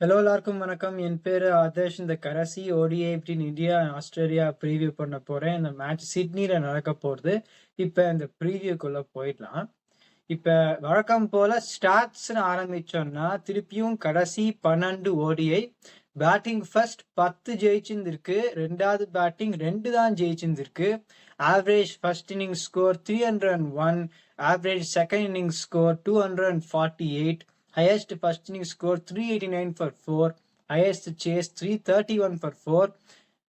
Hello எல்லாருக்கும் வணக்கம். என் பேரு ஆதர்ஷ். இந்த கடைசி ஓடிஐ இந்தியா ஆஸ்திரேலியா ப்ரீவியூ பண்ண போறேன். இந்த மேட்ச் சிட்னில நடக்க போகுது. இப்ப இந்த ப்ரீவியூக்குள்ள போயிடலாம். இப்ப வழக்கம் போல ஸ்டாட்ஸ்னு ஆரம்பிச்சோம்னா திருப்பியும் கடைசி 12 ஓடிஐ பேட்டிங் ஃபர்ஸ்ட் 10 ஜெயிச்சிருந்திருக்கு. ரெண்டாவது பேட்டிங் 2 தான் ஜெயிச்சிருந்திருக்கு. Average first inning score 301, average second inning score 248, highest first inning score 389 for 4, highest chase 331 for 4.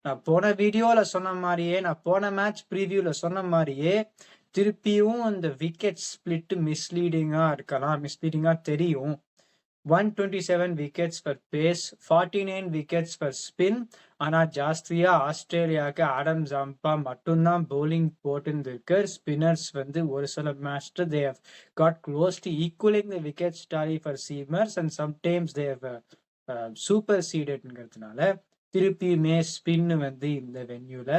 நான் போன வீடியோல சொன்ன மாதிரியே, நான் போன மேட்ச் ப்ரீவியூல சொன்ன மாதிரியே திருப்பியும் அந்த விக்கெட் ஸ்பிளிட் மிஸ்லீடிங்கா தெரியும். 127 wickets for pace, 49 wickets for spin. ஆனா ஜாஸ்தியா ஆஸ்திரேலியாவுக்கு ஆடம் ஜம்பா மட்டும்தான் பவுலிங் போட்டுருக்கு. ஸ்பின்னர்ஸ் ஒரு சில மேட்ச்ல they have got close to equaling the wickets tally for seamers and sometimes they have supersededங்கிறதுனால திருப்பியுமே ஸ்பின் இந்த வென்யூல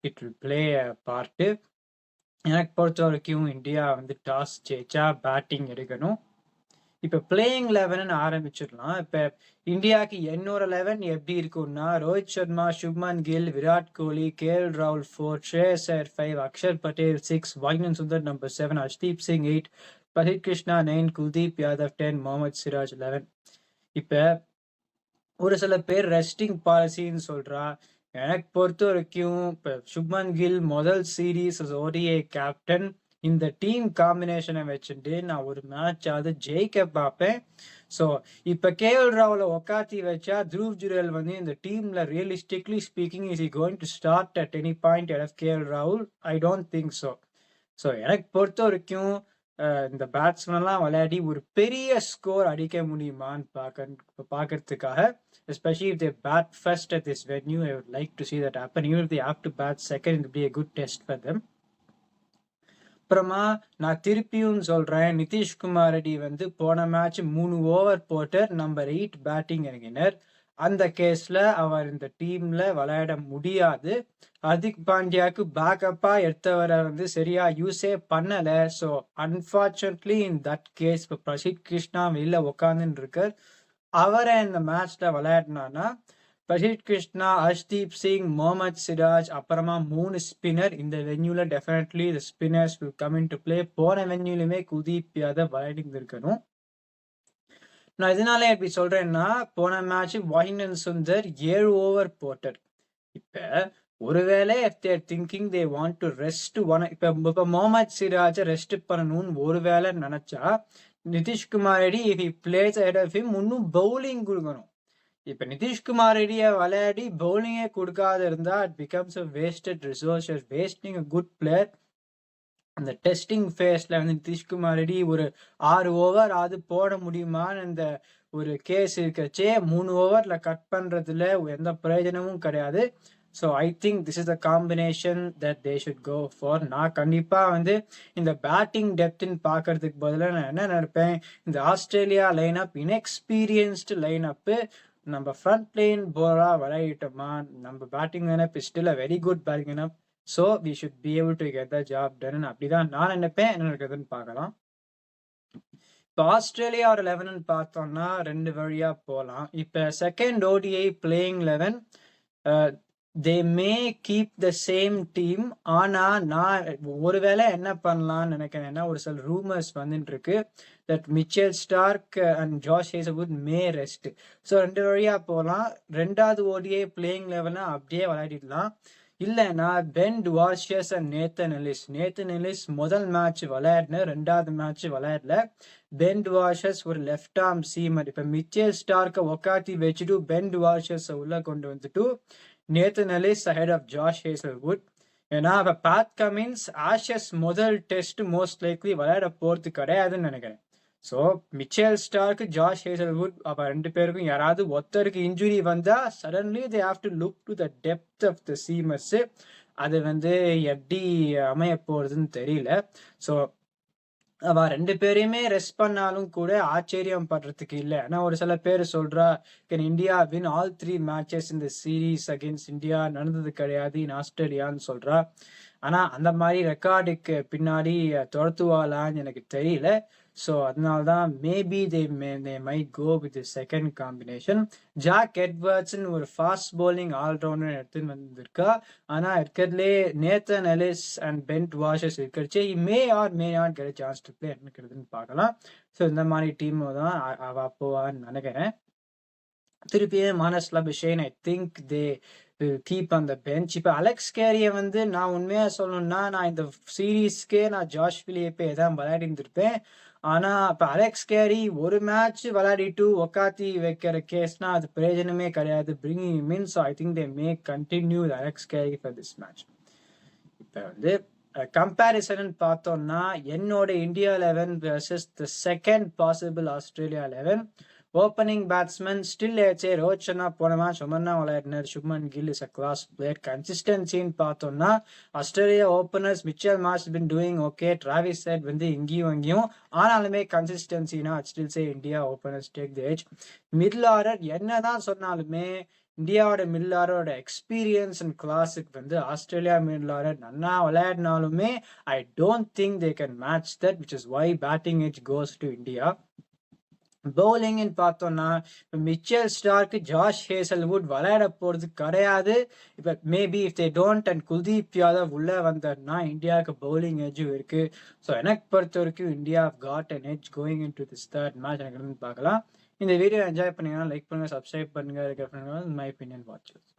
இட் வில் பிளே பார்ட்டு. எனக்கு பொறுத்த வரைக்கும் இந்தியா டாஸ் ஜெயிச்சா பேட்டிங் எடுக்கணும். இப்ப பிளேயிங் 11 ஆரம்பிச்சிடலாம். இப்ப இந்தியாவுக்கு என்னோட 11 எப்படி இருக்கும்னா, ரோஹித் சர்மா, சுப்மன் கில், விராட் கோலி, KL ராகுல் 4, ஸ்ரேயஸ் ஐயர் 5, அக்ஷர் பட்டேல் 6, வாஷிங்டன் சுந்தர் நம்பர் 7, ஹர்ஷ்தீப் சிங் 8, பிரசித் கிருஷ்ணா 9, குல்தீப் யாதவ் 10, முகமது சிராஜ் 11. இப்ப ஒரு சில பேர் ரெஸ்டிங் பாலிசின்னு சொல்றா. எனக்கு பொறுத்த வரைக்கும் இப்ப சுப்மன் கில் முதல் சீரீஸ் ஓடிஐ கேப்டன், இந்த டீம் காம்பினேஷனை வச்சுட்டு நான் ஒரு மேட்ச் ஆகுது ஜெயிக்க பார்ப்பேன். ஸோ இப்ப KL ராகுல உக்காத்தி வச்சா த்ருவ் ஜுரேல் இந்த டீம்ல realistically speaking is he going to start at any point of KL ராகுல்? I don't think so. So எனக்கு பொறுத்த வரைக்கும் இந்த பேட்ஸ்மேன்லாம் விளையாடி ஒரு பெரிய ஸ்கோர் அடிக்க முடியுமான்னு பார்க்கறதுக்காக, especially if they bat first at this venue, I would like to see that happen. Even if they have to bat second, it will be a good test for them. அப்புறமா நான் திருப்பியும் சொல்றேன், நிதிஷ்குமார் ரெட்டி போன match 3 over போட்டு number 8 batting இறங்கினர். அந்த கேஸ்ல அவர் இந்த டீம்ல விளையாட முடியாது. ஹர்திக் பாண்டியாவுக்கு பேக்கப்பா எடுத்தவரை சரியா யூஸே பண்ணல. So unfortunately in that case இப்போ பிரசித் கிருஷ்ணா வெளியில உட்காந்துன்னு இருக்கார். அவரை இந்த மேட்ச்ல விளையாடினானா பிரசித் கிருஷ்ணா, ஹர்ஷ்தீப் சிங், முகமது சிராஜ், அப்புறமா 3 ஸ்பின்னர் இந்த வென்யூல definitely the spinners will come in to play. போன வென்யூலுமே குல்தீப் யாதவ் விளையாடி இருக்கணும். நான் இதனால எப்படி சொல்றேன்னா, போன மேட்ச் வாஷிங்டன் சுந்தர் 7 ஓவர் போட்டார். இப்ப ஒருவேளை if they are thinking they want to rest இப்ப முகமது சிராஜை ரெஸ்ட் பண்ணணும்னு ஒருவேளை நினைச்சா, Nitish Kumar Reddy if he plays ahead of him இன்னும் பவுலிங் கொடுக்கணும். இப்ப நிதிஷ்குமார் ரெட்டியை விளையாடி பவுலிங்கே கொடுக்காத இருந்தா it becomes a wasted resource. You're wasting a good player. அந்த டெஸ்டிங் ஃபேஸ்ல நிதிஷ்குமார் ரெட்டி ஒரு 6 ஓவர் அது போட முடியுமான்னு இந்த ஒரு கேஸ் இருக்கச்சே 3 ஓவர்ல கட் பண்றதுல எந்த பிரயோஜனமும் கிடையாது. So I think this is the combination that they should go for. நான் கண்டிப்பா இந்த பேட்டிங் டெப்த்ன்னு பார்க்கறதுக்கு பதிலாக நான் என்ன நினைப்பேன், இந்த Australia line up inexperienced line up, நம்ம ஃப்ரண்ட் லைன் போலா விளையாடிட்டோமா, நம்ம batting line up is still a very good batting line up. So we should be able to get the job done. அப்படிதான் நான் நினைப்பேன். என்ன இருக்குதுன்னு பார்க்கலாம். இப்போ ஆஸ்திரேலியா ஒரு 11 பார்த்தோம்னா 2 வழியா போகலாம். இப்போ second ODI playing 11 they May keep the same team. ஆனா நான் ஒருவேளை என்ன பண்ணலாம்னு நினைக்கிறேன்னா, ஒரு சில ரூமர்ஸ் வந்துட்டு இருக்கு that Mitchell Stark and Josh Hazlewood May rest. So 2 வழியா போகலாம். 2வது ஓடிஐ பிளேயிங் 11 அப்படியே விளையாடிடலாம். இல்லைன்னா Ben Dwarshuis and Nathan Ellis முதல் மேட்ச் விளையாடின, 2வது மேட்ச் விளையாடல. பென் டுவார்ஷியஸ் ஒரு லெஃப்ட் ஆர்ம் சீமர். இப்ப மிச்சல் ஸ்டார்க்கை உக்காத்தி வச்சுட்டு பென் டுவார்ஷியஸ் உள்ள கொண்டு வந்துட்டு Nathan Ellis ahead of Josh Hazlewood. ஏன்னா இப்ப பேட் கமின்ஸ் ஆஷஸ் முதல் டெஸ்ட் மோஸ்ட் லைக்லி விளையாட போறது கிடையாதுன்னு நினைக்கிறேன். So Mitchell Starc, Josh Hazlewood, அப்ப 2 பேருக்கும் யாராவது ஒருத்தருக்கு இன்ஜுரி வந்தா suddenly they have to look to the depth of the seamers. அது எப்படி அமைய போறதுன்னு தெரியல. ஸோ அவ 2 பேரையுமே ரெஸ்ட் பண்ணாலும் கூட ஆச்சரியம் பண்றதுக்கு இல்லை. ஆனா ஒரு சில பேர் சொல்றா, can India win all 3 matches இந்த சீரீஸ் அகேன்ஸ்ட் இந்தியா, நடந்தது கிடையாது இன் ஆஸ்திரேலியான்னு சொல்றா. ஆனா அந்த மாதிரி ரெக்கார்டுக்கு பின்னாடி துரத்துவாளான்னு எனக்கு தெரியல. ஸோ அதனால தான் maybe they might go with second combination. Jack எட்வர்ட்ஸ்ன்னு ஒரு ஃபாஸ்ட் பவுலிங் ஆல்ரவுண்டர் எடுத்துன்னு வந்திருக்கா. ஆனால் இருக்கிறதுலே நேத்தன் எலிஸ் அண்ட் பென்ட் வாஷஸ் இருக்கிறச்சே may not get chance to play என்னக்கிறதுன்னு பார்க்கலாம். ஸோ இந்த மாதிரி டீம் தான் அவ போவான்னு நினைக்கிறேன். திருப்பியும் Marnus Labuschagne I think they keep on the bench. இப்போ அலெக்ஸ் கேரியை வந்து நான் உண்மையாக சொல்லணும்னா நான் இந்த சீரீஸ்க்கே நான் ஜாஷ் வில்லியப்பே தான் விளையாடி இருந்திருப்பேன். ஆனால் இப்போ அலெக்ஸ் கேரி ஒரு மேட்ச் விளையாடிட்டு உக்காத்தி வைக்கிற கேஸ்னா அது பிரயோஜனமே கிடையாது. Bringing means I think they may continue Alex Carey for this match. இப்போ வந்து கம்பேரிசன் பார்த்தோம்னா என்னோட India 11 versus the second possible Australia 11. Opening batsman still ஏச்சே ரோஹித் சர்மா போன மேட்ச் ஒமர்னா விளையாடினார். Shubman Gill is a class player. கன்சிஸ்டன்சின்னு பார்த்தோம்னா Australia openers Mitchell Marsh been doing okay. Travis Head வந்து இங்கேயும் அங்கேயும் ஆனாலுமே கன்சிஸ்டன்சினா still say India openers take the edge. Middle order என்னதான் சொன்னாலுமே இந்தியாவோட மிடில் ஆர்டரோட எக்ஸ்பீரியன்ஸ் அண்ட் கிளாஸுக்கு வந்து ஆஸ்திரேலியா மிடில் ஆர்டர் நல்லா விளையாடினாலுமே I don't think they can match that, which is why batting edge goes to India. பவுலிங்னு பார்த்தோம்னா இப்போ மிச்சல் ஸ்டார்க்கு ஜாஷ் ஹேசல்வுட் விளையாட போகிறது கிடையாது. இப்போ maybe if they don't and Kuldeep Yadav உள்ளே வந்தார்னா இந்தியாவுக்கு பவுலிங் எட்ஜும் இருக்குது. ஸோ எனக்கு பொறுத்த வரைக்கும் India got an edge going in to this third match எனக்கு பார்க்கலாம். இந்த வீடியோ என்ஜாய் பண்ணீங்கன்னா லைக் பண்ணுங்கள், சப்ஸ்கிரைப் பண்ணுங்கள், இருக்கிற மை ஒப்பீனியன் வாட்சர்ஸ்.